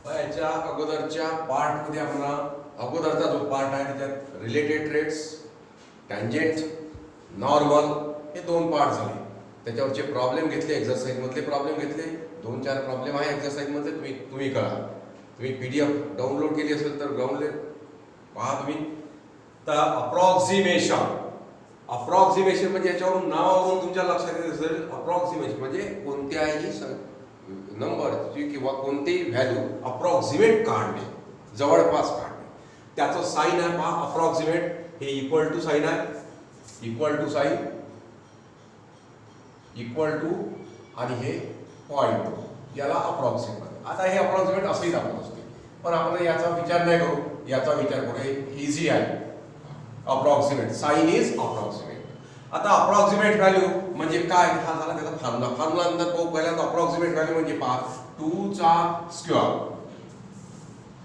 याच्या अगोदरच्या पार्ट मध्ये आपण अगोदरचा जो पार्ट आहे त्याच्यात रिलेटेड रेट्स, टँजेंट, नॉर्मल हे दोन पार्ट झाले. त्याच्यावरचे प्रॉब्लेम घेतले, एक्झरसाइज मधले प्रॉब्लेम घेतले. 2-4 प्रॉब्लेम आहे एक्झरसाइज मधले. तुम्ही करा. तुम्ही PDF डाउनलोड केली असेल तर डाउनलोड पहा तुम्ही. तर अप्रॉक्सिमेशन म्हणजे याच्यावरून नावावरून तुमच्या लक्षात येत असेल. अप्रॉक्सिमेशन म्हणजे कोणत्याही नंबरची किंवा कोणतीही व्हॅल्यू अप्रॉक्सिमेट काढणे, जवळपास काढणे. त्याचं साइन आहे पहा. अप्रॉक्सिमेट हे इक्वल टू साइन आहे, equal to sign, equal to आणि हे पॉइंट, याला अप्रॉक्सिमेट. आता हे अप्रॉक्सिमेट असंही दाखवत असते, पण आपण याचा विचार नाही करू. याचा विचार करू, हे इझी आहे. Approximate, sign is approximate. आता अप्रॉक्सिमेट व्हॅल्यू म्हणजे काय, हा झाला त्याचा फॉर्म्युला. फॉर्म्युला नंतर पाहू. पहिल्यांदा अप्रॉक्सिमेट व्हॅल्यू म्हणजे पहा 2 चा स्क्वेअर,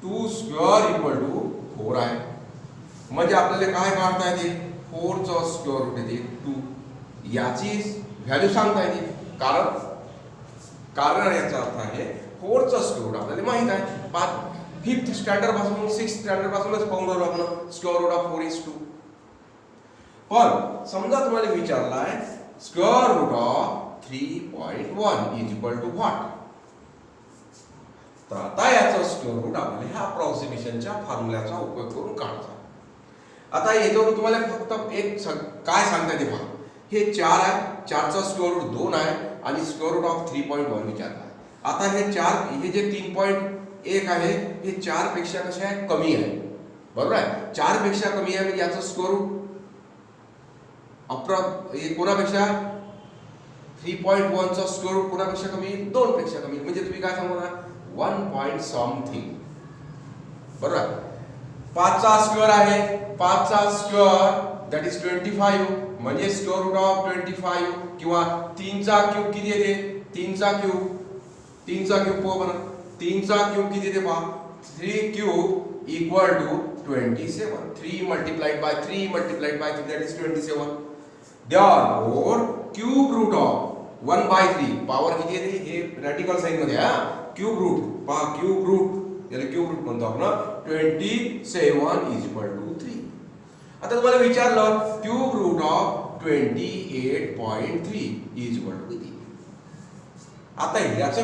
2 स्क्वेअर इक्वल टू 4 आहे. म्हणजे आपल्याला काय काढता येते, 4 चा स्क्वेअर रूट येते 2. याची व्हॅल्यू सांगता येते, कारण याचा अर्थ आहे 4 चा स्क्वेअर रूट आपल्याला माहित आहे. 5th स्टँडर्ड पासून 6th स्टँडर्ड पासूनच पाहून राहिलो आपण. Square root of 4 is 2. पण समजा तुम्हाला विचारला आहे square root of 3.1 is equal to what. तर आता याचा स्क्वेअर रूट आपल्याला ह्या अप्रॉक्सिमेशनच्या फॉर्म्युल्याचा उपयोग करून काढायचा. आता याच्यावर तुम्हाला फक्त एक काय सांगता येते पहा. हे 4 आहे, 4 चा स्क्वेअर रूट 2 आहे आणि स्क्वेअर रूट ऑफ 3.1 विचारला आहे. आता हे 4, हे जे 3.1 आहे हे 4 पेक्षा कसे आहे, कमी आहे. बरोबर आहे. 4 पेक्षा कमी आहे म्हणजे याचं स्क्वेअर रूट कोणापेक्षा 3.1 चा स्क्वेअर रूट कोणापेक्षा कमी, 2 पेक्षा कमी. म्हणजे तुम्ही काय सांगणार 1 पॉइंट समथिंग. बरोबर. 5 चा स्क्वेअर आहे, 5 चा स्क्वेअर दॅट इज 25 म्हणजे स्क्वेअर रूट ऑफ 25. किंवा 3 चा क्यूब किती येते, 3 चा क्यूब पाहू बरं. 3 चा क्यूब किती येते पहा. 3 cube equal to 27. 3 multiplied by 3 multiplied by 3 that is 27. Therefore cube root of 1/3 power किती येते, हे रॅडिकल साइन मध्ये हा. क्यूब रूट पहा, क्यूब रूट याला क्यूब रूट म्हणतो आपण. 27 इज इक्वल टू 3. आता तुम्हाला विचारलं cube root of 28.3 is equal to किती. आता याचं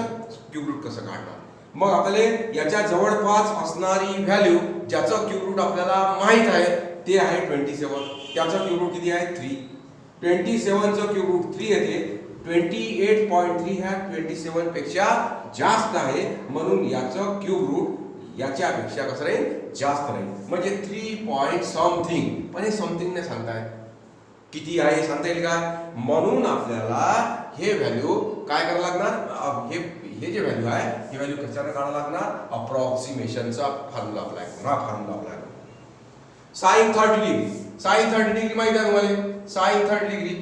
क्यूब रूट कसं काढणार. मग आपल्याला याच्या जवळपास असणारी व्हॅल्यू ज्याचं क्यूब रूट आपल्याला माहित आहे ते आहे 27. त्याचं क्यूब रूट किती आहे 3. 27 चं क्यूब रूट 3 येते. 28.3 ह्या 27 पेक्षा जास्त आहे, म्हणून याचं क्यूब रूट याच्यापेक्षा कसं राहील, जास्त राहील. म्हणजे 3 पॉइंट समथिंग. पण हे समथिंग नाही सांगताय किती आहे, सांगता येईल का. म्हणून आपल्याला हे व्हॅल्यू काय करायला लागणार, हे जे व्हॅल्यू आहे हे व्हॅल्यू कशाने काढायला लागणार, अप्रॉक्सिमेशनचा फॉर्म्युला अप्लाय करून. साइन 30 डिग्री, साइन 30 डिग्री माहिती आहे तुम्हाला. Sine 30 degree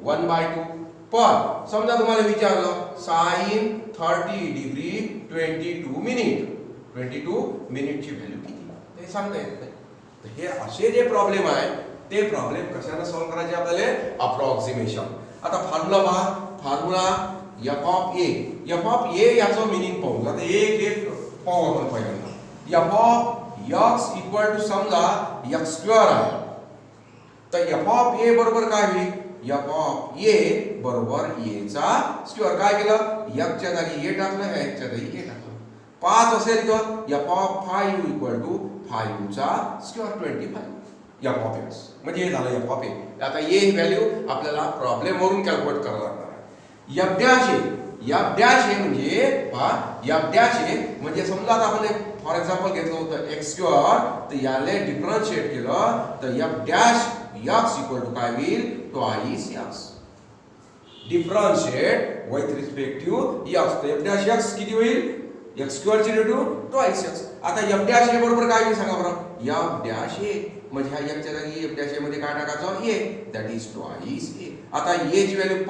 1/2. पण समजा तुम्हाला विचारलं साइन 30 डिग्री 22 मिनिट, 22 मिनिटची व्हॅल्यू किती, ते सांगता येत नाही. तर हे असे जे प्रॉब्लेम आहे ते प्रॉब्लेम कशाने सॉल्व्ह करायचे आपल्याला, अप्रॉक्सिमेशन. आता फॉर्म्युला पहा. Formula f of a, f of a याचं मीनिंग पाहू. आता एक पाहू आपण पहिल्यांदा. f of x equal to समजा x स्क्वेअर आहे, तर f of a बरोबर काय होईल, f of a बरोबर a चा स्क्वेअर. काय केलं, x च्या जागी a टाकलं, x च्या जागी a टाकलं. 5 असेल तर f of 5 इक्वल टू 5 चा स्क्वेअर 25 f of x. म्हणजे हे झालं f of a. आता a ही व्हॅल्यू आपल्याला प्रॉब्लेम वरून कॅल्क्युलेट करायला लागणार. f डॅश हे म्हणजे पहा, f डॅश हे म्हणजे समजा आता आपण फॉर एक्झाम्पल घेतलं होतं x स्क्वेअर, तर याले डिफरन्शिएट केलं तर f dash x equal to काय होईल, twice x. Differentiate with respect to x, तर f डॅश x किती होईल, x स्क्वेअर ची व्हॅल्यू ट्वाइस x. आता f डॅश हे बरोबर काय होईल सांगा बरं, f डॅश हे म्हणजे ह्या x च्या जागी f डॅश मध्ये काय टाकायचं, a, that is twice a. आता a ची व्हॅल्यू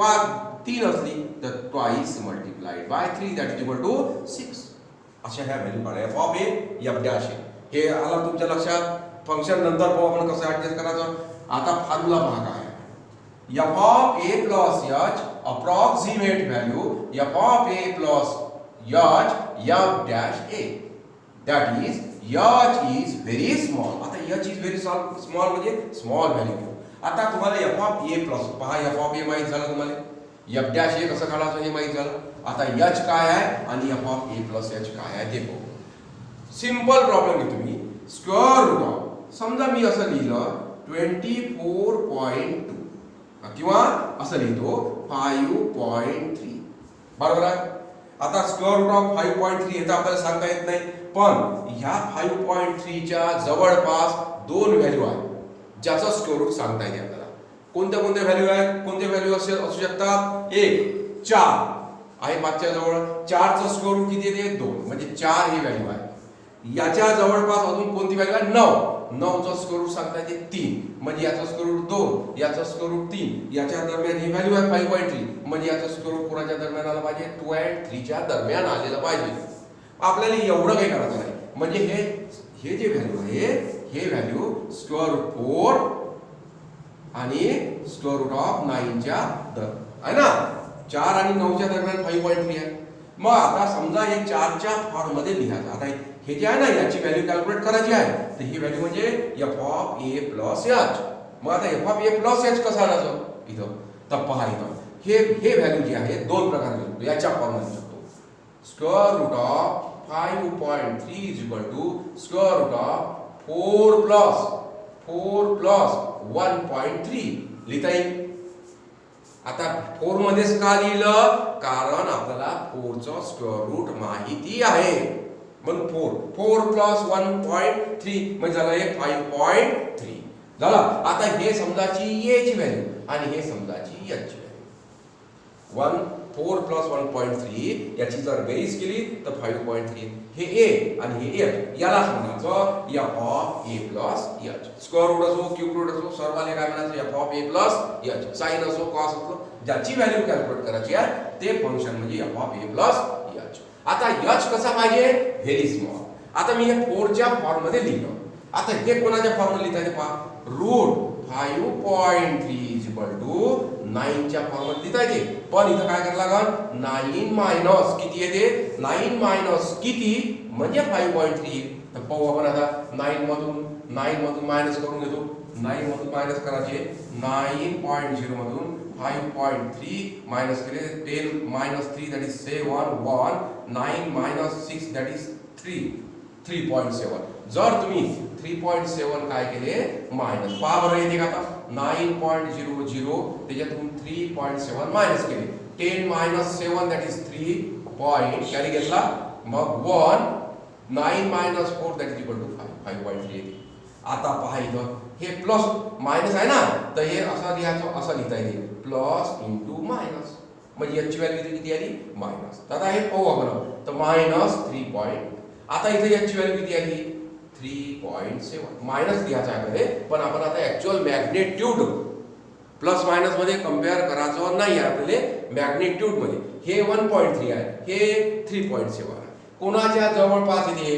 3 असली तर twice multiplied by 3 that is equal to 6. अशा ह्या व्हॅल्यू काढा f of a, f dash a. हे आला तुमच्या लक्षात. फंक्शन नंतर पाहू आपण कसं ऍडजस्ट करायचं. आता फॉर्म्युला पहा काय आहे. f of a plus h approximate value f of a plus h f dash a, that is h is very small. आता h is very small म्हणजे स्मॉल व्हॅल्यू घेऊ. आता तुम्हाला f ऑफ a प्लस, पहा f of a माहित झालं तुम्हाला, f dash a कसं काढायचं हे माहित झालं. आता h काय आहे आणि f of a plus h काय आहे ते बघू. सिंपल प्रॉब्लेम आहे. तुम्ही स्क्वेअर रूट ऑफ, समजा मी असं लिहिलं 24.2 किंवा असं लिहितो 5.3, बरोबर आहे. आता स्क्वेअर रूट ऑफ 5.3 हे तर आपल्याला सांगता येत नाही, पण ह्या 5.3 च्या जवळपास दोन व्हॅल्यू आहेत ज्याचा स्क्वेअर रूट सांगता येते आपल्याला. कोणत्या कोणत्या व्हॅल्यू आहेत, कोणते व्हॅल्यू असू शकतात. एक 4 आहे 5 च्या जवळ, 4 चा स्क्वेअर रूट किती येते 2, म्हणजे 4 ही व्हॅल्यू आहे. याच्या जवळपास अजून कोणती व्हॅल्यू आहे 9, 9 चा स्क्वेअर रूट सांगता येते 3, म्हणजे याचा स्क्वेअर रूट 2, याचा स्क्वेअर रूट 3, याच्या दरम्यान ही व्हॅल्यू आहे 5.3, म्हणजे याचा स्क्वेअर रूट कोणाच्या दरम्यान आला पाहिजे 2 and 3 च्या दरम्यान आलेला पाहिजे. आपल्याला एवढं काही करायचं नाही. म्हणजे हे जे व्हॅल्यू आहे हे व्हॅल्यू स्क्वेअर रूट 4 आणि स्क्वेअर रूट ऑफ 9 च्या आहे ना. 4 आणि 9 च्या दरम्यान 5.3 आहे. मग आता समजा हे 4 च्या फॉर्म मध्ये लिहायचं. आता हे जे आहे ना याची व्हॅल्यू कॅल्क्युलेट करायची आहे, तर ही व्हॅल्यू म्हणजे f of a plus h. मग आता f of a plus h कसं आणायचं इथं, तर पहा इथं हे व्हॅल्यू जी आहे दोन प्रकारे लिहू शकतो. याच्या फॉर्म मध्ये शकतो square root of 5.3 is equal to square root of 4 plus 1.3 लिहिता येईल. आता 4 मध्येच का लिहिलं, कारण आपल्याला 4 चा स्क्वेअर रूट माहिती आहे. मग 4 प्लस 1.3 म्हणजे झालं हे 5.3 झालं. आता हे समजाची a ची व्हॅल्यू आणि हे समजाची h ची व्हॅल्यू. 4 प्लस 1.3 याची जर बेरीज केली तर 5.3. हे a आणि हे h, यालाच म्हणायचं f of a plus h. Square root असो क्यूब रूट असो सर्वाले काय म्हणायचं f of a plus h. Sine असो कॉस असो ज्याची व्हॅल्यू कॅल्क्युलेट करायची आहे ते फंक्शन म्हणजे f of a plus h. आता h कसा पाहिजे व्हेरी स्मॉल. आता मी हे 4 च्या फॉर्म मध्ये लिहिलं. आता हे कोणाच्या फॉर्म मध्ये लिहिता पहा, रूट 5.3 इज इक्वल टू 9 च्या फॉर्म मध्ये लिहिता येते. पण इथं काय करायला लागेल, 9 मायनस किती येते, 9 मायनस किती म्हणजे 5.3. तर पाहू आपण आता 9 मधून मायनस करून घेतो. 9 मधून मायनस करायचे, 9.0 मधून 5.3 मायनस केले 10 minus 3 that is 7 1 9 minus 6 that is 3.7. जर तुम्ही 3.7 काय केले मायनस, पहा बरं येते का आता 9.00 त्याच्यातून 3.7 मायनस केले, 10 minus 7 that is 3 point carry घेतला, मग 1 9 minus 4 that is equal to 5.3 येते. आता पहा इथं हे प्लस मायनस आहे ना, तर हे असं लिहायचं, असं लिहिता येते प्लस इंटू मायनस, म्हणजे याची व्हॅल्यू किती आली मायनस. तर आता हे पाहू आपण, तर मायनस 3. आता इथे याची व्हॅल्यू किती आली 3.7. मायनस लिहायचं आहे पण आपण आता ऍक्च्युअल मॅग्नेट्यूड प्लस मायनस मध्ये कंपेअर करायचं नाही आहे आपल्याला. मॅग्नेट्यूड मध्ये हे 1.3 आहे, हे 3.7 आहे. कोणाच्या जवळपास येते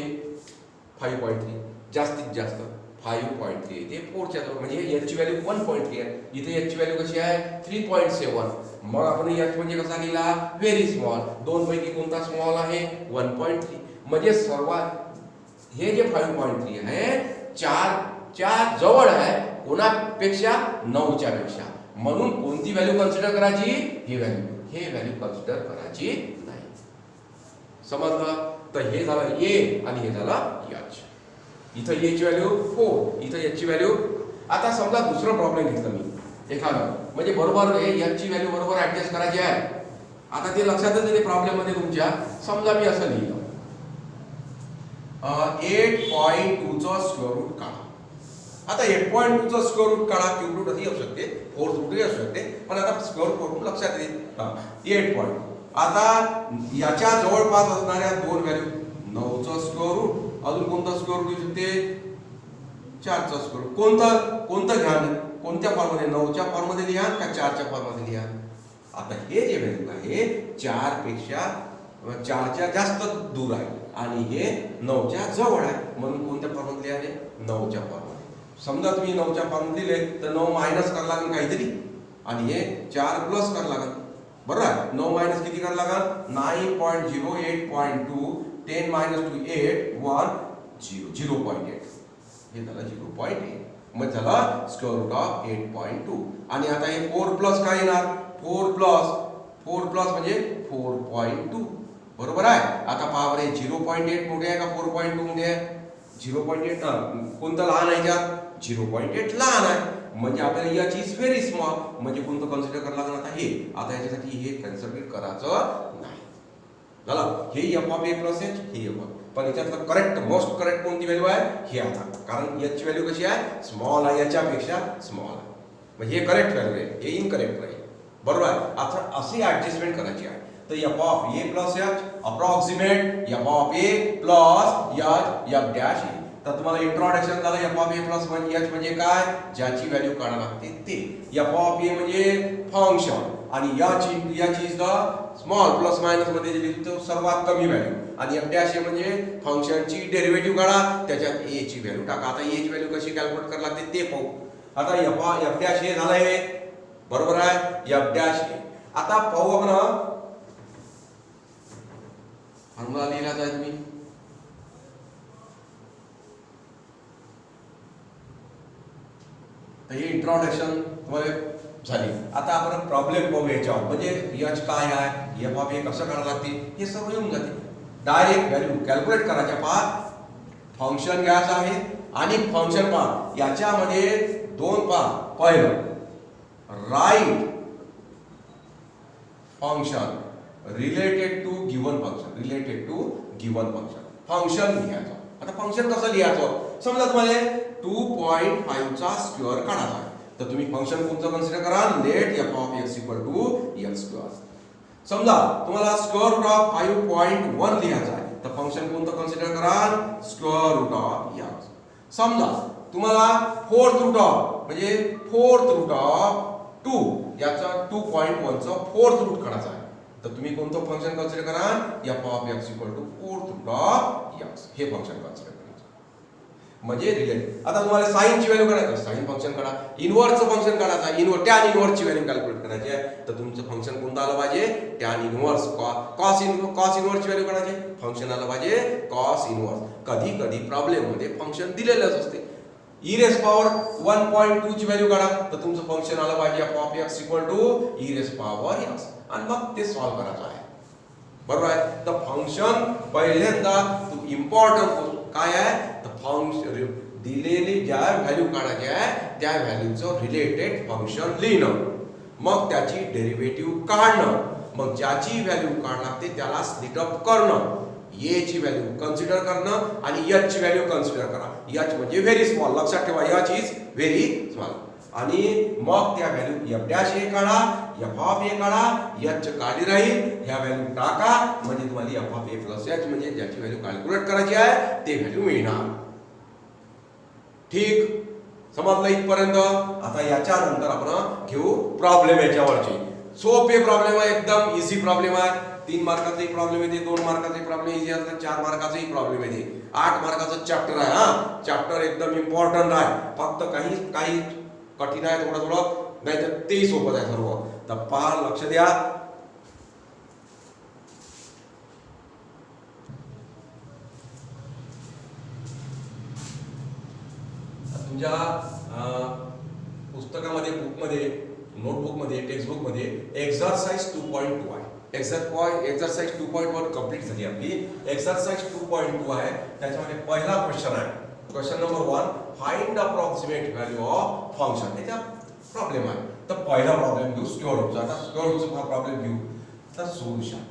5.3, जास्तीत जास्त 5.3 येते 4 च्या जवळ, म्हणजे याची व्हॅल्यू 1.3 आहे. इथे याची व्हॅल्यू कशी आहे 3.7. मग आपण याच म्हणजे कसा लिहिला व्हेरी स्मॉल. दोन पैकी कोणता स्मॉल आहे 1.3. म्हणजे सर्वात हे जे 5.3 आहे 4 च्या जवळ आहे कोणापेक्षा 9 च्या पेक्षा. म्हणून कोणती व्हॅल्यू कन्सिडर करायची, ही व्हॅल्यू कन्सिडर करायची नाही. समजलं. तर हे झालं a आणि हे झालं h. इथं a ची व्हॅल्यू 4, इथं h ची व्हॅल्यू. आता समजा दुसरा प्रॉब्लेम घेतला मी एखादा, म्हणजे बरोबर हे h ची व्हॅल्यू बरोबर ऍडजस्ट करायची आहे. आता ते लक्षातच येते प्रॉब्लेम मध्ये तुमच्या. समजा मी असं लिहिलं 8.2 चा स्क्वेअर रूट काढा. आता 8.2 चा स्क्वेअर रूट काढा, क्यूब रूट असू शकते, फोर्थ रूट असू शकते, पण आता स्क्वेअर रूट करून लक्षात येते 8. आता याच्या जवळपास असणाऱ्या दोन व्हॅल्यू 9 चा स्क्वेअर रूट, अजून कोणता स्क्वेअर रूट येऊ शकते 4 चा स्क्वेअर रूट. कोणतं घ्या, कोणत्या फॉर्म मध्ये, 9 च्या फॉर्म मध्ये लिहा का 4 च्या फॉर्म मध्ये लिहा. आता हे जे व्हॅल्यू आहे 4 पेक्षा 4 च्या जास्त दूर आहे आणि हे 9 च्या जवळ आहे, म्हणून कोणत्या फॉर्म मध्ये लिहा, 9 च्या फॉर्म मध्ये. समजा तुम्ही 9 च्या फॉर्म मध्ये लिहिले तर 9 मायनस करावं लागेल काहीतरी आणि हे 4 प्लस करावं लागेल. बरोबर आहे. 9 मायनस किती करायला लागेल 9.08.2 10 मायनस 2 8 1 0 0.8 हे झालं 0.8 मग झाला स्क्वेअर रूट ऑफ 8.2 आणि आता हे 4 प्लस काय येणार 4 प्लस म्हणजे 4.2 बरोबर आहे. आता पहा बरे 0.8 मोठे आहे का 4.2 मोठे आहे 0.8 कोणतं लहान आहे याच्यात 0.8 लहान आहे म्हणजे आपल्याला याची इज व्हेरी स्मॉल म्हणजे कोणतं कन्सिडर करायला लागणार आता हे आता याच्यासाठी हे कन्सिडर करायचं नाही झालं हे F of A plus H हे एफ पण याच्यातलं करेक्ट मोस्ट करेक्ट कोणती व्हॅल्यू आहे हे आता कारण याची व्हॅल्यू कशी आहे स्मॉल आहे याच्यापेक्षा स्मॉल आहे म्हणजे हे करेक्ट व्हॅल्यू आहे हे इनकरेक्ट राहील बरोबर आहे. आता अशी ऍडजस्टमेंट करायची आहे तर F of A plus H approximate F of A plus H F dash A तर तुम्हाला इंट्रोडक्शन झालं F of A plus H म्हणजे काय ज्याची व्हॅल्यू काढायला लागते ते एफ ऑफ ए म्हणजे फंक्शन आणि याची is the small plus minus मध्ये जे लिहितो सर्वात कमी व्हॅल्यू आणि एफ डॅश ए म्हणजे फंक्शनची डेरिव्हेटिव्ह काढा त्याच्यात ए ची व्हॅल्यू टाका. आता ए ची व्हॅल्यू कशी कॅल्क्युलेट करायला लागते ते पाहू. आता एफ डॅश ए झालं हे बरोबर आहे एफ डॅश ए. आता पाहू आपण फॉर्म्युला लिहिला जाईल तुम्ही तर हे इंट्रोडक्शन तुम्हाला झाली. आता आपण प्रॉब्लेम पाहू याच्यावर म्हणजे एच काय आहे एफ ऑफ ए कसं करायला लागते हे सर्व येऊन जाते. डायरेक्ट व्हॅल्यू कॅल्क्युलेट करायच्या पार फंक्शन घ्यायचं आहे आणि फंक्शन पार याच्यामध्ये दोन पार पहिलं write function related to given function function लिहायचं. आता फंक्शन कसं लिहायचं समजा तुम्हाला 2.5 चा स्क्वेअर काढायचा आहे तर तुम्ही फंक्शन कोणतं कन्सिडर करा let f of x equal to x square. समजा तुम्हाला स्क्वेअर रूट ऑफ 5.1 लिहायचं आहे तर फंक्शन कोणतं कन्सिडर करा स्क्वेअर रूट ऑफ एक्स. समजा तुम्हाला फोर्थ रूट ऑफ 2 याचा 2.1 चा फोर्थ रूट काढायचा आहे तर तुम्ही कोणतं फंक्शन कन्सिडर करा f of x equal to fourth root of x हे फंक्शन कन्सिडर करायचं म्हणजे रिलेटेड. आता तुम्हाला साइन ची व्हॅल्यू काढायची साइन फंक्शन काढा इनव्हर्सचं फंक्शन काढायचं इनव्हर्स टॅन इनव्हर्सची व्हॅल्यू कॅल्क्युलेट करायची आहे तर तुमचं फंक्शन कोणतं आलं पाहिजे टॅन इनव्हर्स कॉस इनव्हर्सची व्हॅल्यू काढायची फंक्शन आलं पाहिजे कॉस इनव्हर्स. कधी कधी प्रॉब्लेम मध्ये फंक्शन दिलेलंच असते e रेस पॉवर 1.2 ची व्हॅल्यू काढा तर तुमचं फंक्शन आलं पाहिजे f of x equal to e raise power x आणि मग ते सॉल्व्ह करायचं आहे बरोबर आहे. तर फंक्शन पहिल्यांदा इम्पॉर्टंट काय आहे तर फंक्शन दिलेली ज्या व्हॅल्यू काढायची आहे त्या व्हॅल्यूचं रिलेटेड फंक्शन लिहिणं मग त्याची डेरिव्हेटिव्ह काढणं मग ज्याची व्हॅल्यू काढ लागते त्याला स्प्लिट अप करणं ए ची व्हॅल्यू कन्सिडर करणं आणि एच ची व्हॅल्यू कन्सिडर करा. एच म्हणजे व्हेरी स्मॉल लक्षात ठेवा एच इज व्हेरी स्मॉल आणि मग त्या व्हॅल्यू एफ डॅश ए काढा एफ ऑफ ए काढा एच काढली राहील ह्या व्हॅल्यू टाका म्हणजे तुम्हाला F of A plus H म्हणजे ज्याची व्हॅल्यू कॅल्क्युलेट करायची आहे ते व्हॅल्यू मिळणार. ठीक समजलं इथपर्यंत. आता याच्यानंतर आपण घेऊ प्रॉब्लेम याच्यावरचे सोपे प्रॉब्लेम आहे एकदम इझी प्रॉब्लेम आहे. 3 मार्काचाही प्रॉब्लेम येते 2 मार्काचाही प्रॉब्लेम इझी असतात 4 मार्काचाही प्रॉब्लेम येते 8 मार्काचं चॅप्टर आहे. हा चॅप्टर एकदम इम्पॉर्टंट आहे फक्त काही कठीण आहे थोडं नाही तर तेही सोपं आहे सर्व. तर पहा लक्ष द्या तुमच्या पुस्तकामध्ये बुकमध्ये नोटबुकमध्ये टेक्स्टबुकमध्ये एक्सरसाइज 2.2 आहे. एक्सरसाइज 2.1 कंप्लीट झाली आपली. एक्सरसाइज 2.2 आहे त्याच्यामध्ये पहिला क्वेश्चन आहे question number 1 find approximate value of function. याचा प्रॉब्लेम आहे तर पहिला प्रॉब्लेम घेऊ स्क्वेअर रूटचा. आता स्क्वेअर रूटचा प्रॉब्लेम घेऊ तर सोल्युशन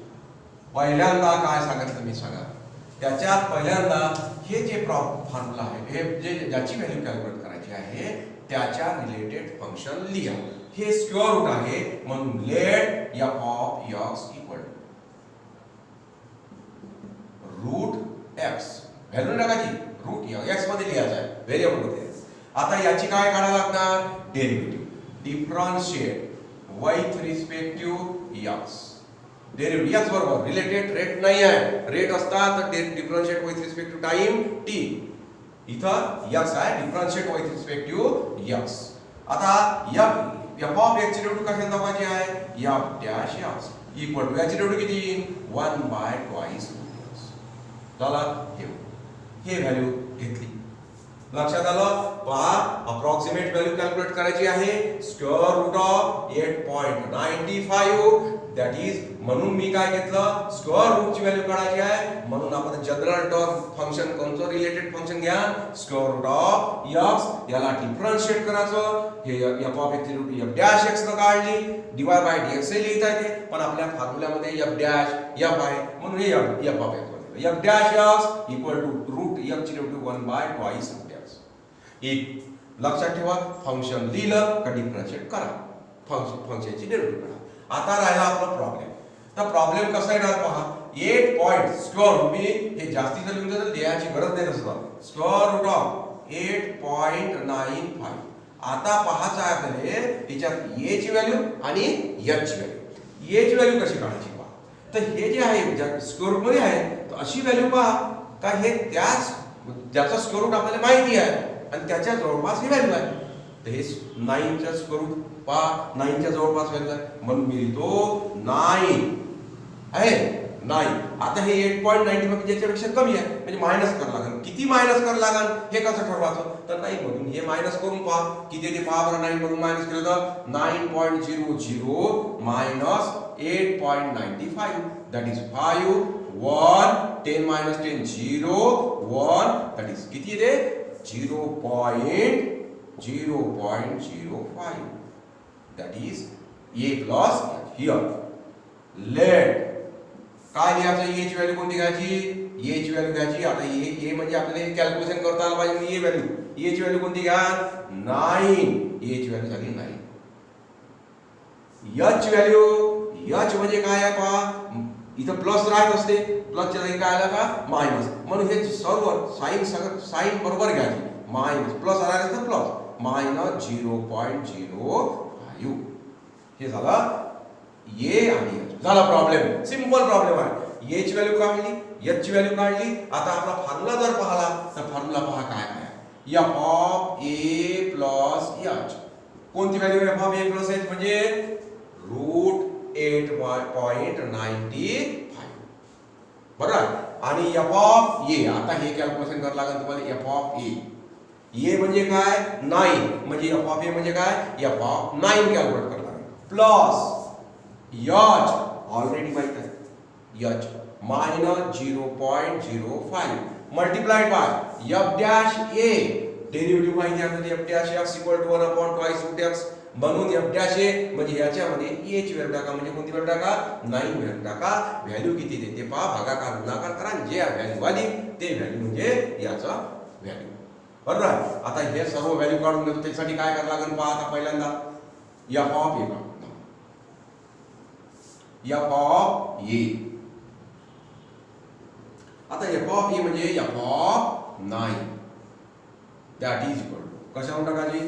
पहिल्यांदा काय सांगितलं मी सांगा त्याच्यात पहिल्यांदा हे जे फॉर्म्युला आहे हे जे ज्याची व्हॅल्यू कॅल्क्युलेट करायची आहे त्याच्या रिलेटेड फंक्शन लिहा. हे स्क्वेअर रूट आहे म्हणून let f of x equal root x value टाकायची रूट एक्स मध्ये लिहायचं आहे व्हेरिएबल मध्ये. आता याची काय काढायला लागणार derivative differentiate with respect to x. Derivative x बरोबर रिलेटेड रेट नाही आहे रेट असतात तर differentiate with respect to time t इथं एक्स आहे differentiate with respect to x. आता एफ ऑफ एक्स ची डेरिव्हेटिव्ह कशाने दाखवायची आहे, f dash x equal to याची डेरिव्हेटिव्ह किती 1/2 झाला. हे व्हॅल्यू घेतली, लक्षात आलं. पहा अप्रॉक्सिमेट व्हॅल्यू कॅल्क्युलेट करायची आहे square root of 8.95 that is, म्हणून मी काय घेतलं स्क्वेअर रूट ची व्हॅल्यू काढायची आहे, म्हणून आपण जनरल टर्म फंक्शन कोणतं रिलेटेड फंक्शन घ्या स्क्वेअर रूट ऑफ x, याला डिफरन्शिएट करायचं. हे f ऑफ x ची व्हॅल्यू f डॅश x न काढली, dy बाय dx हे लिहिता येते, पण आपल्या फॉर्म्युल्यामध्ये f डॅश f आहे म्हणून हे f of x f dash x equal to root f ची व्हॅल्यू 1/2 रूट x. एक लक्षात ठेवा, फंक्शन लिहिलं का डिफरन्शिएट करा, फंक्शनची डेरिव्हेटिव्ह करा. आता राहिला आपला प्रॉब्लेम. तर प्रॉब्लेम कसा येणार पहा, 8 पॉइंट स्क्वेअर रूट, मी हे जास्तीचं लिहून देतो, लिहायची गरज नाही नसतं. Square root of 8.95. आता पहायचं आहे आपल्याला याच्यात a ची व्हॅल्यू आणि h ची व्हॅल्यू. a ची व्हॅल्यू कशी काढायची पहा. तर हे जे आहे ज्या स्क्वेअर रूट मध्ये आहे, तर अशी व्हॅल्यू पहा का हे त्याच ज्याचा स्क्वेअर रूट आपल्याला माहिती आहे आणि त्याच्या जवळपास ही व्हॅल्यू आहे. तर हे 9 चा स्क्वेअर रूट पहा, 9 च्या जवळपास व्हॅल्यू आहे म्हणून मी लिहितो 9 आहे 9. आता हे 8.95 याच्यापेक्षा कमी आहे म्हणजे मायनस करावं लागेल. किती मायनस करावं लागेल हे कसं ठरवायचं, तर 9 मधून हे मायनस करून पहा किती ते पहा बरं. 9 मधून मायनस केलं तर 9.00 minus 8.95 that is 5 1 10 minus 10 0 1 that is किती येते 0.05 that is a plus here. let काय लिहायचं, a ची व्हॅल्यू कोणती घ्यायची, a ची व्हॅल्यू घ्यायची. आता a म्हणजे आपल्याला कॅल्क्युलेशन करता आलं पाहिजे. a व्हॅल्यू, a ची व्हॅल्यू कोणती घ्या 9, a ची व्हॅल्यू झाली 9. h ची व्हॅल्यू, h म्हणजे काय आहे पहा, इथं प्लस राहत असते, प्लसच्या जागी काय आला का मायनस, म्हणून हे सर्व साइन बरोबर घ्यायची. मायनस प्लस आला तर प्लस मायनस 0.05 हे झालं ए आणि एच. झाला प्रॉब्लेम, सिंपल प्रॉब्लेम आहे. ए ची व्हॅल्यू काढली, एच ची व्हॅल्यू काढली. आता आपला फॉर्म्युला जर पाहिला तर फॉर्म्युला पहा काय आहे, एफ ऑफ ए प्लस एच. कोणती value F of A plus H म्हणजे रूट 8.95 बरोबर. आणि एफ ऑफ ए, आता हे कॅल्क्युलेशन करावं लागेल तुम्हाला. एफ ऑफ ए म्हणजे काय 9 म्हणजे एफ ऑफ ए म्हणजे काय एफ ऑफ 9 कॅल्क्युलेट करावं लागेल. प्लस एच ऑलरेडी माहित आहे, h minus 0.05 multiplied by f dash a, derivative माहिती आहे आपल्याला f dash x equal to 1/2 root x, म्हणून एफ डॅश ए म्हणजे याच्यामध्ये ए ची व्हॅल्यू टाका, म्हणजे कोणती व्हॅल्यू टाका 9 व्हॅल्यू टाका. व्हॅल्यू किती देते पहा, भागाकार गुणाकार करा, जे व्हॅल्यू आली ते व्हॅल्यू म्हणजे याचा व्हॅल्यू बरोबर. आता हे सर्व व्हॅल्यू काढून घेतो, त्यासाठी काय करावं लागेल पहा. आता पहिल्यांदा F of A, F of A. आता एफ ऑफ ए म्हणजे F of 9 that is equal to कशावर टाकायची,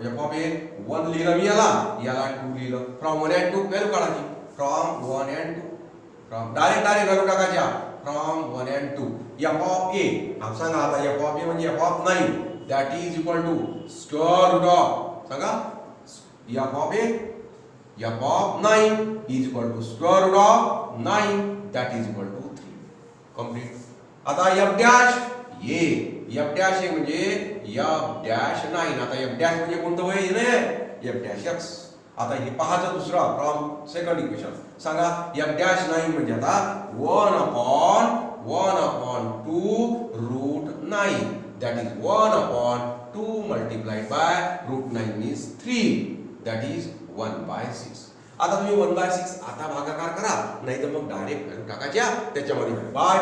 एफ ऑफ ए 1 लिहिलं मी, याला 2 लिहिलं. फ्रॉम 1 and 2 व्हॅल्यू काढायची, from 1 and 2, from direct value टाकायच्या from 1 and 2. F of A आप सांगा आता, एफ ऑफ ए म्हणजे F of 9 that is equal to square root of, सांगा F of A F of 9 is equal to square root of 9 that is equal to 3. Complete. आता F dash A, F dash ए म्हणजे F dash 9. आता F dash म्हणजे कोणतं होईल ना F dash x. आता हे पहाचं दुसरा फ्रॉम सेकंड इक्वेशन, सांगा एफ डॅश 9 म्हणजे आता 1/2 root 9 that is 1/2 multiplied by root 9 is 3 that is 1/6. आता तुम्ही 1/6 आता भागाकार करा, नाही तर मग डायरेक्ट व्हॅल्यू टाकायच्या त्याच्यामध्ये. बाय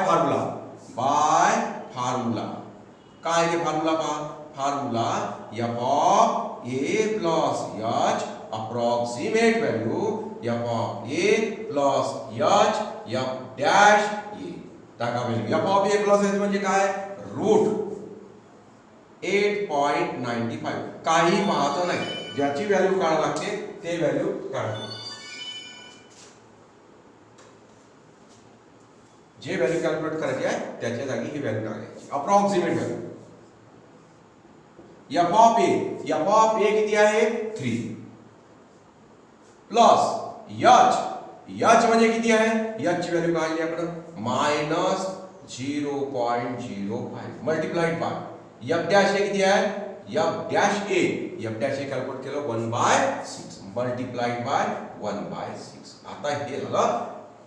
फॉर्म्युला काय ते फॉर्म्युला पहा, formula F of A plus H approximate value F of A plus H F dash A टाका value. F of A plus H म्हणजे काय रूट 8.95. काही पाहायचं नाही, ज्याची व्हॅल्यू काढावी लागते ते व्हॅल्यू काढा. जे व्हॅल्यू कॅल्क्युलेट करायची आहे त्याच्या जागी ही व्हॅल्यू टाकायची, अप्रॉक्सिमेट व्हॅल्यू. एफ ऑफ ए किती आहे 3. प्लस एच म्हणजे किती आहे, एच ची व्हॅल्यू काढली आपण minus 0.05 multiplied by f dash हे किती आहे, एफ डॅश ए कॅल्क्युलेट केलं 1/6 मल्टिप्लाइड बाय 1/6. आता हे झालं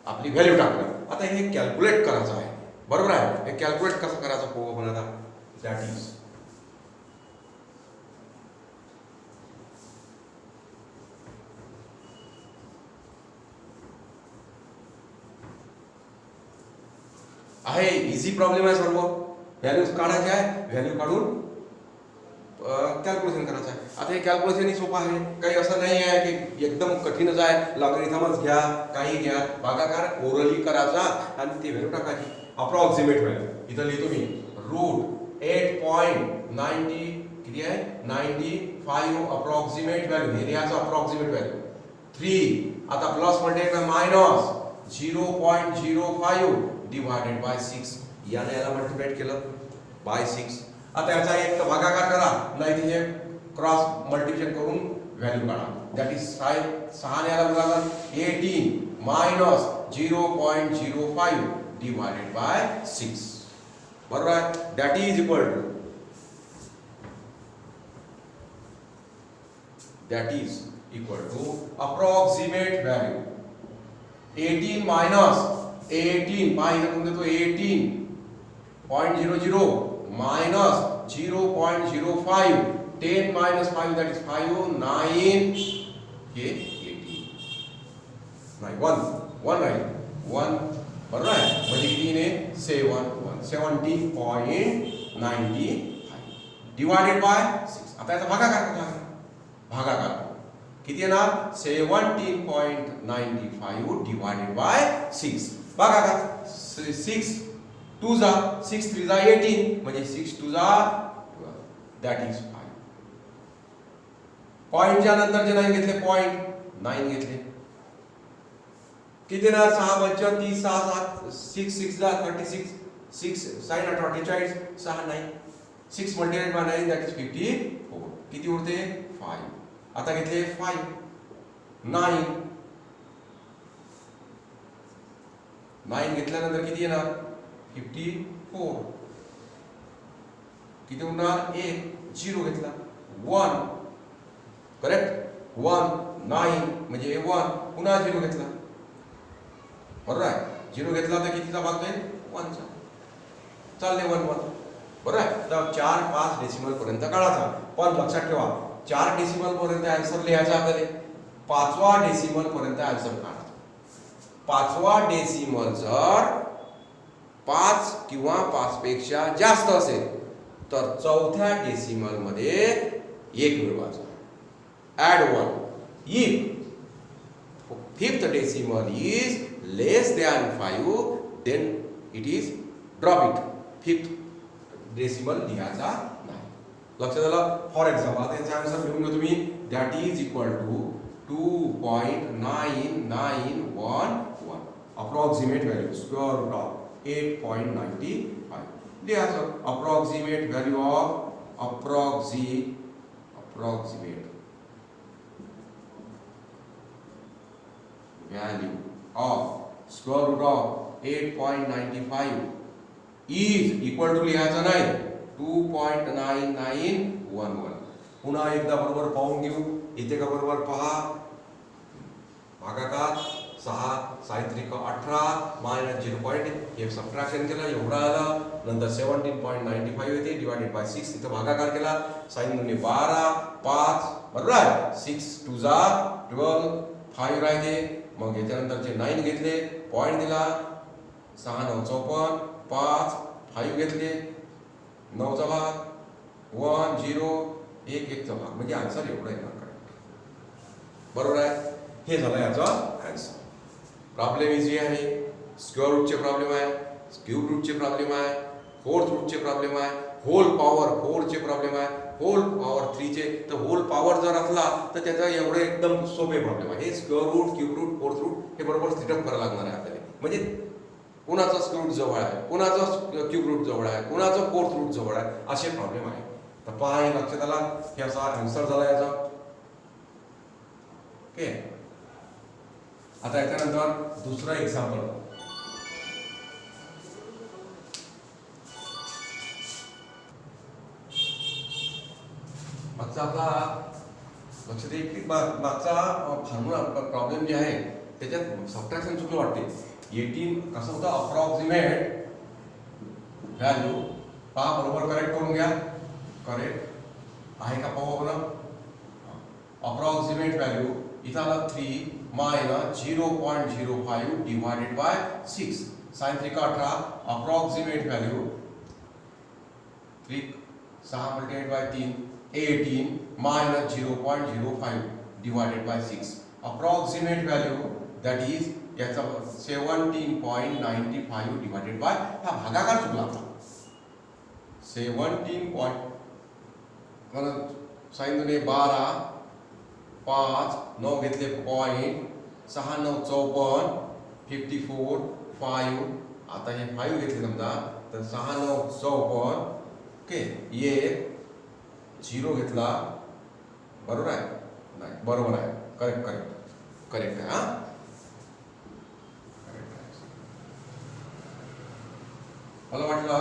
आपली व्हॅल्यू टाकलं. आता हे कॅल्क्युलेट करायचं आहे, बरोबर आहे. हे कॅल्क्युलेट कसं करायचं हो आपण आता, दॅट इज आहे इझी प्रॉब्लेम आहे सर्व. व्हॅल्यूज काढायचे आहे, व्हॅल्यू काढून कॅल्क्युलेशन करायचं आहे. आता हे कॅल्क्युलेशन सोपं आहे, काही असं नाही आहे की एकदम कठीणच आहे. लॉगरिथमच घ्या, काही घ्या, भागाकार ओरली करायचा आणि ती व्हॅल्यू टाकायची. अप्रॉक्सिमेट व्हॅल्यू इथं लिहितो मी रूट 8.90 किती आहे 95 अप्रॉक्सिमेट व्हॅल्यू. हे लिहायचं अप्रॉक्सिमेट व्हॅल्यू 3. आता प्लस म्हणजे मायनस 0.05 डिवायडेड बाय 6. याला मल्टिप्लाइड केलं बाय 6. आता याचा एक भागाकार करा, नाही तिथे क्रॉस मल्टिप्लिकेशन करून व्हॅल्यू काढा. दॅट इज 6 ने याला गुणाकार 18 मायनस 0.05 डिवायडेड बाय 6. बरोबर आहे. That is equal to approximate value 18 minus 18 पाहिजे म्हणजे तो 18.00 minus 0.05 10 minus 5 that is 5 9 हे 18 नाही 1 राहील 1 बरोबर आहे. म्हणजे किती ने 17.95 डिवायडेड बाय 6. आता याचा भागाकार करा, भागाकार किती येणार 17.95 डिवायडेड बाय 6. भागाकार 6 2 जा 6 3 जा 18 म्हणजे 6 2 जा 12 दॅट इज 5. पॉइंटच्या नंतर जे नाही घेतले पॉइंट 9 घेतले किती ना 6 5 30 6 7 6 6 जा 36 6 sin 48 6 9 6 multiplied by 9 that is 54. किती उरते 5. आता घेतले 5 9 घेतल्यानंतर किती येणार 54. किती होणार 1 0 घेतला 1 करेक्ट 1 9 म्हणजे 1 पुन्हा 0 घेतला बरोबर आहे. 0 घेतला तर कितीचा भाग होईल 1 चा. चालले 1 1 बरोबर आहे. तर 4 5 डेसिमल पर्यंत काढायचा. पण लक्षात ठेवा 4 डेसिमल पर्यंत आन्सर लिहायचा आपल्याला. 5वा डेसिमल पर्यंत आन्सर काढायचा. 5वा डेसिमल जर 5 किंवा 5 पेक्षा जास्त असेल तर 4थ्या डेसिमल मध्ये 1 मिळवायचा. Add 1. If 5th decimal is less than 5 then it is drop it. 5th decimal लिहायचा नाही. लक्षात आलं. फॉर एक्झाम्पल आता याचा आन्सर लिहून घ्या तुम्ही. That is equal to 2.9911 approximate value square root of 8.95 लिहायचं. Approximate value of approximate value of square root of 8.95 is equal to लिहायचं नाही 2.9911. पुन्हा एकदा बरोबर पाहून घेऊ. इथे का बरोबर पहा भागाकार 6 साहित्रिक 18 मायनस 0. एक सबट्रॅक्शन केलं एवढा आला. नंतर 17.95 येते डिवायडेड बाय 6. इथं भागाकार केला साइन ने 12 5 बरोबर आहे. 6 2 जा 12 5 राहते. मग याच्यानंतरचे 9 घेतले पॉइंट दिला 6 9 54 5 5 घेतले 9 चा भाग 1 0 1 1 चा भाग म्हणजे आन्सर एवढा येणार करेक्ट बरोबर आहे. हे झालं याचा आन्सर. प्रॉब्लेम इझी आहे. स्क्वेअर रूटचे प्रॉब्लेम आहे, क्यूब रूटचे प्रॉब्लेम आहे, फोर्थ रूटचे प्रॉब्लेम आहे, होल पॉवर 4 चे प्रॉब्लेम आहे, होल पॉवर 3 चे. तर होल पॉवर जर असला तर त्याचा एवढे एकदम सोपे प्रॉब्लेम आहे. हे square root cube root fourth root हे बरोबर सेटअप करायला लागणार आहे आपल्याला. म्हणजे कुणाचा स्क्वेअर रूट जवळ आहे, कुणाचा क्यूब रूट जवळ आहे, कुणाचा फोर्थ रूट जवळ आहे असे प्रॉब्लेम आहे. तर पहा हे लक्षात आला. हे असा आन्सर झाला याचा. ओके आता याच्यानंतर दुसरं एक्झाम्पल. मागचा आपला लक्षात येईल की मागचा फॉर्म्युला प्रॉब्लेम जे आहे त्याच्यात सबट्रॅक्शन चुकलं वाटते. 18 कसं होतं, अप्रॉक्सिमेट व्हॅल्यू पहा, बरोबर करेक्ट करून घ्या. करेक्ट आहे का पाहू आपण. अप्रॉक्सिमेट व्हॅल्यू इथं आला 3 मायनस 0.05 डिवायडेड बाय 6. साइन 3 का 18. Approximate value 3 6 multiplied by 3 18 minus 0.05 divided by 6. Approximate value that is याचा 17.95 डिवायडेड बाय, हा भागाकार चुकला आपला. 17 साइन 2 12 5 9 घेतले पॉइंट 6 9 54 54 5. आता हे 5 घेतले समजा तर 6 9 54. ओके, ये 0 घेतला. बरोबर आहे? नाही, बरोबर आहे. करेक्ट करेक्ट करेक्ट आहे. हा मला वाटलं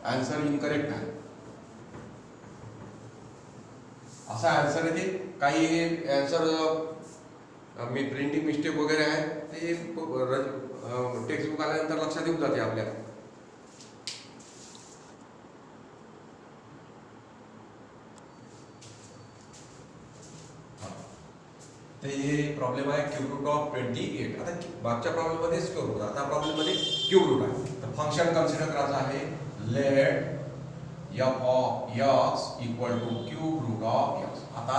आन्सर इनकरेक्ट आहे. असा आन्सर आहे ते. काही आन्सर मी प्रिंटिंग मिस्टेक वगैरे आहे ते टेक्स्टबुक आल्यानंतर लक्षात येऊन जाते आपल्याला. ते हे प्रॉब्लेम आहे क्यूब रूट ऑफ 28. आता मागच्या प्रॉब्लेम मध्ये स्क्वेअर रूट, आता प्रॉब्लेम मध्ये क्यूब रूट आहे. तर फंक्शन कन्सिडर करायचं आहे. Let f of x equal to cube root of x. आता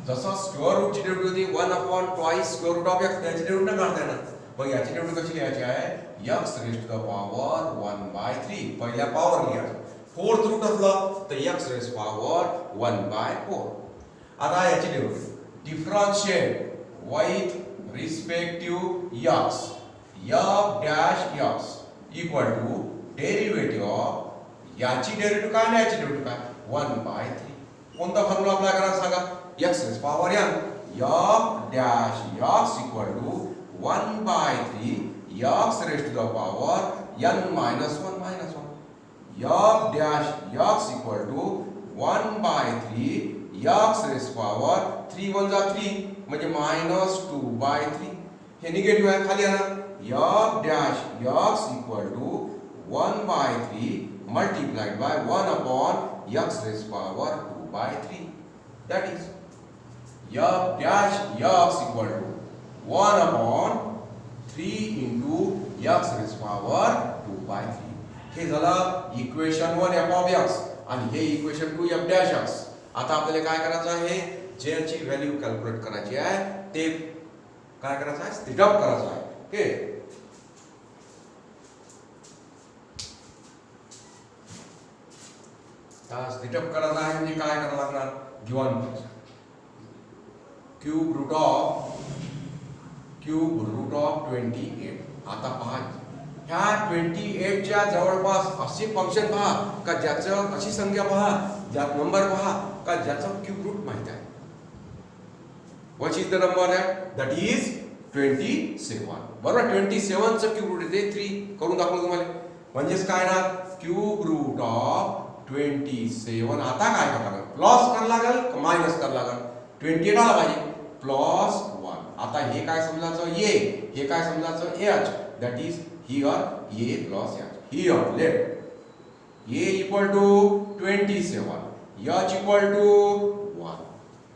जसं स्क्वेअर रूटची डेरिव्हेटिव्ह होती 1/2 स्क्वेअर रूट ऑफ x, त्याची डेरिव्हेटिव्ह काढता येणार. मग याची डेरिव्हेटिव्ह कशी लिहायची आहे? x raise to the power 1/3 पहिल्या पॉवर लिहायचं. फोर्थ रूट असलं तर x रेज पॉवर 1/4. आता याची derivative differentiate with respect to x f dash x equal to derivative of याची डेरिव्हेटिव्ह काय आणि याची डेरिव्हेटिव्ह काय 1/3. कोणता फॉर्म्युला अप्लाय करायचा सांगा? x raise power n f dash x equal to 1/3 x raise to the power n minus 1 minus 1. f dash x equal to 1/3 x raise power 3 1 जा 3 म्हणजे -2/3. हे निगेटिव्ह आहे, खाली आणा. f dash x equal to 1/3 multiplied by 1 upon x raised power 2/3. That is f dash x equal to 1 upon 3 into x raised power 2/3. हे झालं equation 1 f of x आणि हे इक्वेशन 2 f dash x. आता आपल्याला काय करायचं आहे? ज्याची व्हॅल्यू कॅल्क्युलेट करायची आहे ते काय करायचं आहे? स्थिराप करायचं आहे. ओके, स्थिटअप करायचा आहे म्हणजे काय करायला लागणार? Given cube root of 28. आता पहा ह्या 28 च्या जवळपास असे फंक्शन पहा का ज्याचं अशी संख्या पहा, ज्या नंबर पहा का ज्याचं क्यूब रूट माहित आहे. What is the number that is 27. बरोबर, 27 चं क्यूब रूट येते 3. करून दाखवलं तुम्हाला. म्हणजेच काय ना, क्यूब रूट ऑफ 27. आता काय करावं लागेल? प्लस करावं लागेल, मायनस करावं लागेल. 28 आला पाहिजे प्लस 1. आता हे काय समजायचं? ए. हे काय समजायचं? H. That is here a plus h. Here let a equal to 27, h equal to 1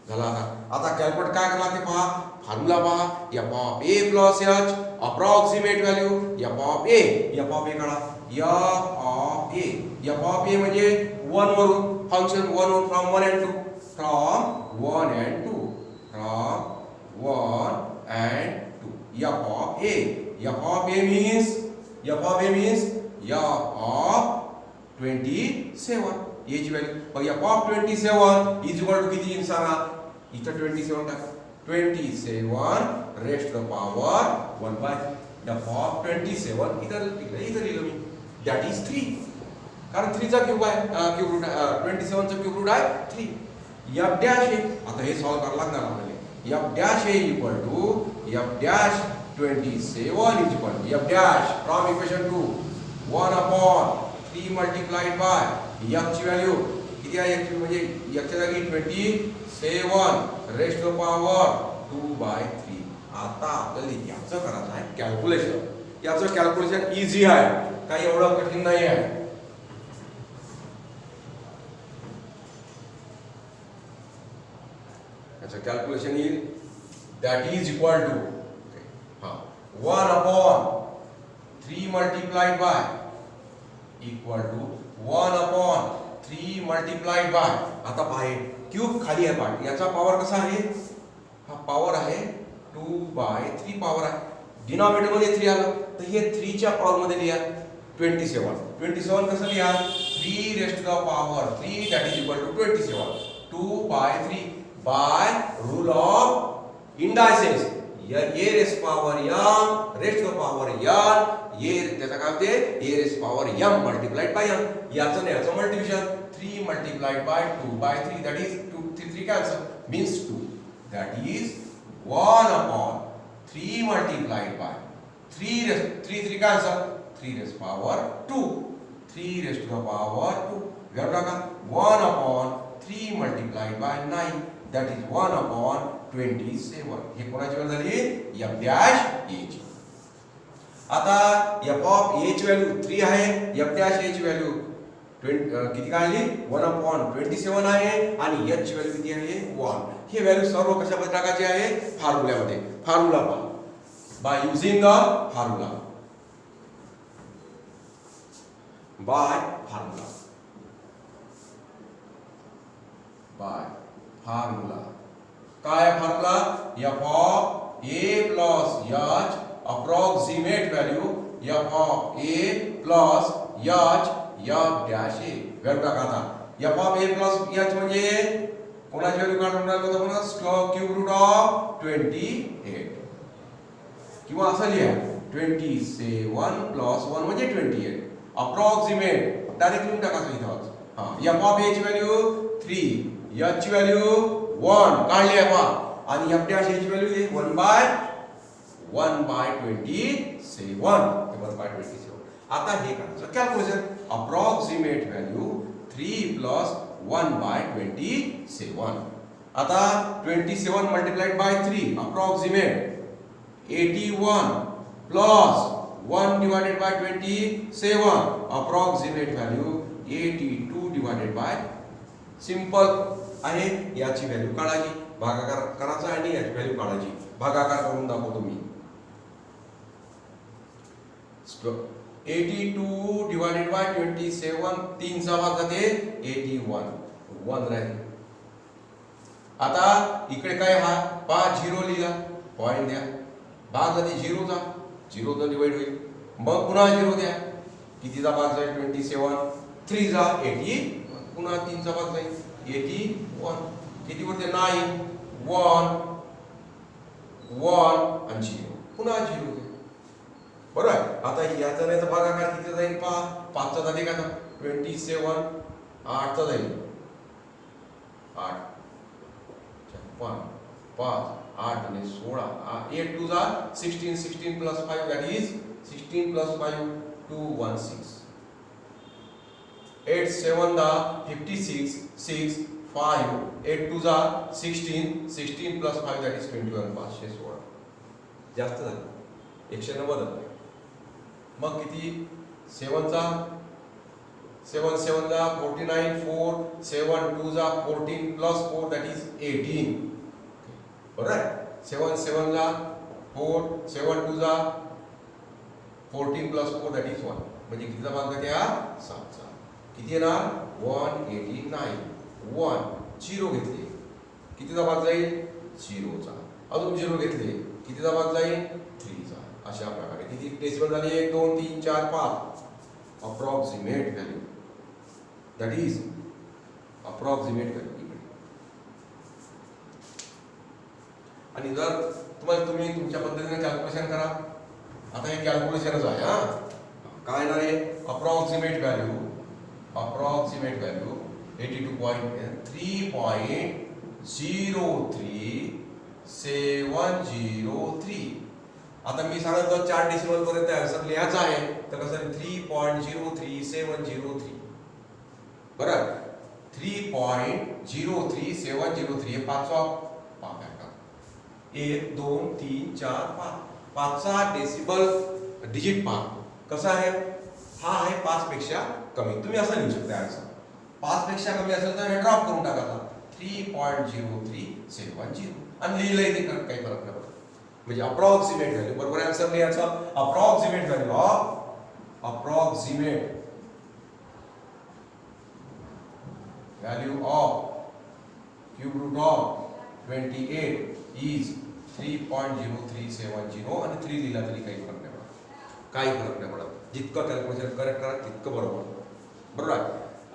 झाला. आता कॅल्क्युलेट काय करावं लागते पहा. फॉर्म्युला पहा. F of A plus H approximate value F of A. F of a काढा. F of A. F of ए म्हणजे 1 वरून फंक्शन 1 वरून from 1 and 2. From 1 and 2. From 1 and 2. F of A. F of a means f of a means f of 27. A ची value. मग f of 27 is equal to किती येईल सांगा? इथं 27 टाका. 27 rest the power 1/3. F of 27 इथं लिहिलं मी. That is 3. कारण 3 चा क्यूब आहे, क्यूब रूट 27 चा क्यूब रूट आहे 3. F dash a. आता हे सॉल्व करायला लागणार आपल्याला. F dash a equal to f dash 27 is equal to f dash from equation 2 1 upon 3 multiplied by f ची व्हॅल्यू किती आहे f म्हणजे f च्या जागी 27 रेस्ट टू पॉवर 2/3. आता आपल्याला याचं करायचं आहे कॅल्क्युलेशन. याचं कॅल्क्युलेशन इझी आहे, काही एवढं कठीण नाही आहे. याचं कॅल्क्युलेशन येईल that is equal to 1 upon 3 multiplied by equal to 1 upon 3 multiplied by. आता पाहे क्यूब खाली आहे पाठ, याचा पॉवर कसा आहे, हा पॉवर आहे 2/3 पॉवर आहे. डिनॉमिनेटर मध्ये 3 आलं तर हे 3 च्या पॉवर मध्ये लिहा 27 कसं लिहा 3 raised to the power 3 that is equal to 27 2/3 by rule of indices. a raised power m raised to the power n ये त्याचा काय होते a raised power m multiplied by m. याचं नाही याचं multiplication 3 multiplied by 2/3 that is 2 3 cancel means 2 that is 1 upon 3 multiplied by 3 cancel 3 raised power 2 3 raised to the power 2 we have got 1 upon 3 multiplied by 9 that is 1 upon 27. हे कोणाची value झाली f dash a ची. आता f of a ची value 3 आहे, f dash a ची value किती काढली 1 upon 27 आहे आणि h ची व्हॅल्यू किती आहे 1. हे व्हॅल्यू सर्व कशामध्ये टाकायची आहे फॉर्म्युल्यामध्ये. फॉर्म्युला पहा by using the formula by formula काय आहे formula f of a plus h approximate value f of a plus h f dash a. Value टाका आता f of a plus h म्हणजे कोणाची व्हॅल्यू काढून टाकलं तर आपण क्यूब रूट ऑफ 28 किंवा असं लिहा 27 प्लस 1 म्हणजे 28 अप्रॉक्सिमेट डायरेक्ट लिहून टाकायचं इथं. हां f ऑफ a ची व्हॅल्यू 3 h ची व्हॅल्यू 1 काढली आहे पहा आणि f डॅश a ची व्हॅल्यू आहे 1/27 1/27. आता हे करायचं कॅल्क्युलेशन अप्रॉक्सिमेट व्हॅल्यू 3 प्लस 1/27. आता 27 multiplied by 3 approximate 81 plus 1 divided by 27 approximate value 82 divided by simple आहे. याची व्हॅल्यू काढायची भागाकार करायचा आणि याची व्हॅल्यू काढायची. भागाकार करून दाखवतो मी 82 डिवाइडेड बाय 27 3 चा भाग जाते 81 1 राहील. आता इकडे काय हा 5 0 लिहा पॉइंट द्या भाग जाते 0 चा 0 चा डिवाइड होईल मग पुन्हा 0 द्या कितीचा भाग जाईल 27 3 चा 80 पुन्हा 3 चा भाग जाईल 81 किती होते 9 1 आणि 0 पुन्हा 0 बरोबर. आता याचा नाहीचा भागाकार किती जाईल पहा 5 चा झाले का 27 8 चा जाईल 8 5 8 आणि 16 8 2 जा 16 16 प्लस 5 that is 16 प्लस 5 216 8 7 दा 56 6 5 8 2 जा 16 16 प्लस 5 that is 21 516 जास्त झालं 190. मग किती 7 चा 7 7 दा 49 4 7 2 जा 14 प्लस 4 that is 18 बरोबर. 7 7 ला 4 7 2 जा 14 प्लस 4 that is 1 म्हणजे कितीचा भाग जाते हा 7 चा. किती येणार 189 1 0 घेतले कितीचा भाग जाईल 0 चा अजून 0 घेतले कितीचा भाग जाईल 3 चा. अशा प्रकारे किती डेसिमल झाले 1 2 3 4 5 approximate value that is approximate value. आणि जर तुम्ही तुमच्या पद्धतीने कॅल्क्युलेशन करा. आता हे कॅल्क्युलेशनच आहे हा काय येणार आहे अप्रॉक्सिमेट व्हॅल्यू 82.3.03703 आता मी सांगितलं 4 डेसिमल पर्यंत आन्सर लिहायचा आहे, तर कसं 3.03703 बरं. 3.03703 हे पाचवा पाक आहे का? 1 2 3 4 5 पाचचा डेसिबल डिजिट पाक कसा आहे? हा आहे 5 पेक्षा कमी. तुम्ही असं लिहू शकता आन्सर. 5 पेक्षा कमी असेल तर हे ड्रॉप करून टाका 3.0370 आणि लिहिलंय ते काही फरक नाही पडत. म्हणजे अप्रॉक्सिमेट व्हॅल्यू बरोबर आन्सर लिहायचा. Approximate value of cube root of 28 is 3.0370 आणि 3 लिहिला तरी काही फरक नाही पडत. काही फरक नाही पडत. जितकं कॅल्क्युलेशन करेक्ट करा तितकं बरोबर. बरोबर आहे.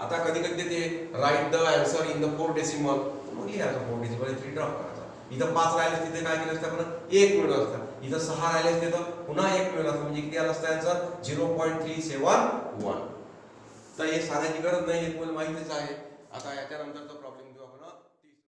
आता कधी कधी ते write the answer in the 4 decimal, मग लिहायचं 4 डेसिमल 3 ड्रॉप करायचा. इथं 5 राहिले तिथे काय केलं असतं आपण 1 मिळवलं असतं. इथं 6 राहिले असते तर पुन्हा 1 मिळवलं असतं. म्हणजे किती आलं असतं आन्सर 0.371. तर हे सांगायची गरज नाही, हे तुम्हाला माहितीच आहे. आता याच्यानंतरचा प्रॉब्लेम घेऊ आपण.